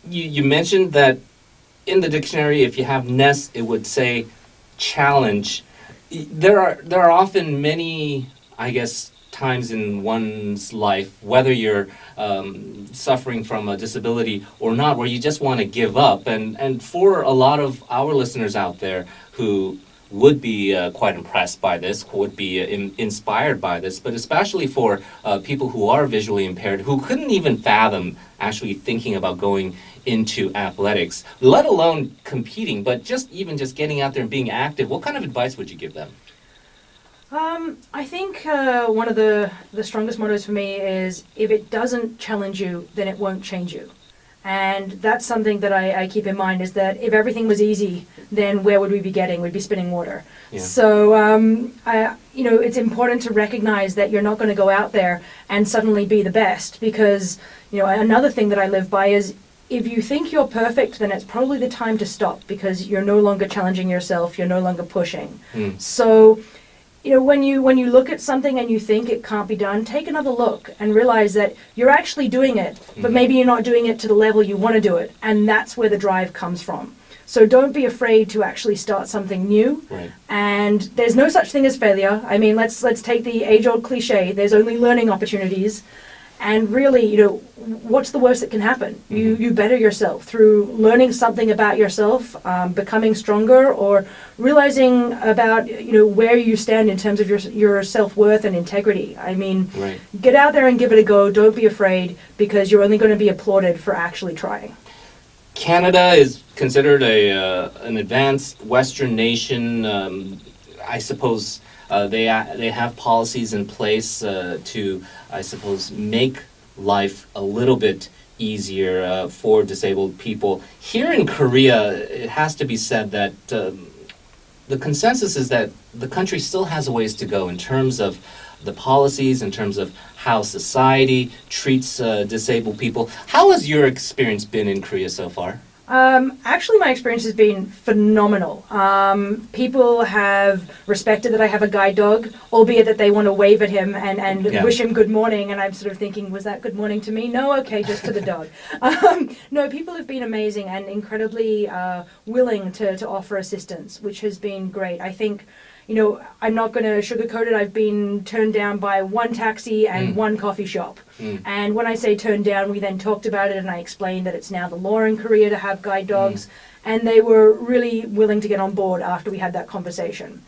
You mentioned that in the dictionary, if you have ness, it would say challenge. There are often many, I guess, times in one's life, whether you're suffering from a disability or not, where you just want to give up. And for a lot of our listeners out there who would be quite impressed by this, would be inspired by this, but especially for people who are visually impaired, who couldn't even fathom actually thinking about going into athletics, let alone competing, but just getting out there and being active, what kind of advice would you give them? I think one of the strongest mottos for me is, if it doesn't challenge you, then it won't change you. And that's something that I keep in mind, is that if everything was easy, then where would we be getting? We'd be spinning water. Yeah. So, it's important to recognize that you're not going to go out there and suddenly be the best, because, another thing that I live by is, if you think you're perfect, then it's probably the time to stop, because you're no longer challenging yourself, you're no longer pushing. So, when you look at something and you think it can't be done, take another look and realize that you're actually doing it, but maybe you're not doing it to the level you want to do it, and that's where the drive comes from. So don't be afraid to actually start something new. Right. And there's no such thing as failure. I mean, let's take the age-old cliche. There's only learning opportunities. And really, what's the worst that can happen? You better yourself through learning something about yourself, becoming stronger, or realizing about, where you stand in terms of your self-worth and integrity. I mean, right. Get out there and give it a go. Don't be afraid, because you're only going to be applauded for actually trying. Canada is considered an advanced Western nation. I suppose they have policies in place to, I suppose, make life a little bit easier for disabled people. Here in Korea, it has to be said that the consensus is that the country still has a ways to go in terms of the policies, in terms of how society treats disabled people. How has your experience been in Korea so far? Actually, my experience has been phenomenal. People have respected that I have a guide dog, albeit that they want to wave at him and wish him good morning, and I'm sort of thinking, was that good morning to me? No, okay, just to the dog. No, people have been amazing and incredibly willing to offer assistance, which has been great. I think, I'm not going to sugarcoat it. I've been turned down by one taxi and one coffee shop. And when I say turned down, we then talked about it, and I explained that it's now the law in Korea to have guide dogs. And they were really willing to get on board after we had that conversation.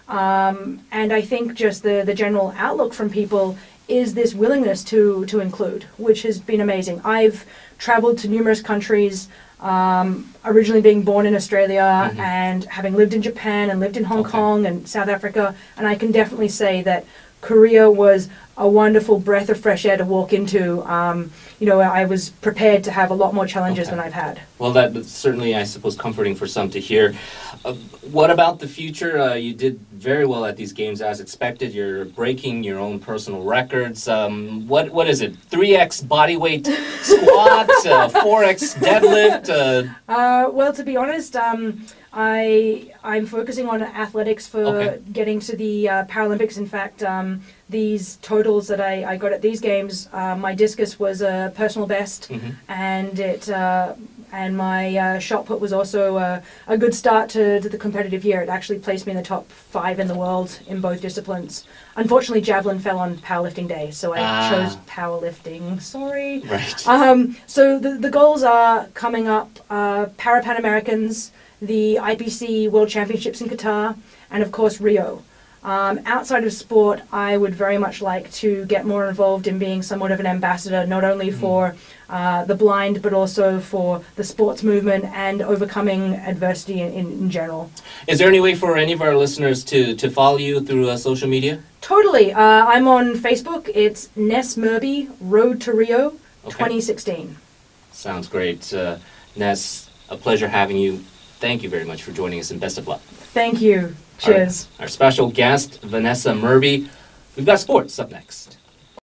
And I think just the general outlook from people is this willingness to include, which has been amazing. I've traveled to numerous countries, originally being born in Australia and having lived in Japan and lived in Hong Kong and South Africa, and I can definitely say that Korea was a wonderful breath of fresh air to walk into. I was prepared to have a lot more challenges than I've had. Well, that's certainly, I suppose, comforting for some to hear. What about the future? You did very well at these games as expected. You're breaking your own personal records. What is it? 3x body weight squat, 4x deadlift? Well, to be honest, I'm focusing on athletics for getting to the Paralympics. In fact, these totals that I got at these games, my discus was a personal best, and my shot put was also a good start to the competitive year. It actually placed me in the top 5 in the world in both disciplines. Unfortunately, javelin fell on powerlifting day, so I chose powerlifting. Sorry. Right. So the goals are coming up: Para-Pan Americans, the IPC World Championships in Qatar, and of course Rio. Outside of sport, I would very much like to get more involved in being somewhat of an ambassador, not only for the blind, but also for the sports movement and overcoming adversity in general. Is there any way for any of our listeners to follow you through social media? Totally. I'm on Facebook. It's Ness Murby, Road to Rio 2016. Sounds great. Ness, a pleasure having you. Thank you very much for joining us, and best of luck. Thank you. Cheers. Our special guest, Vanessa Murby. We've got sports up next.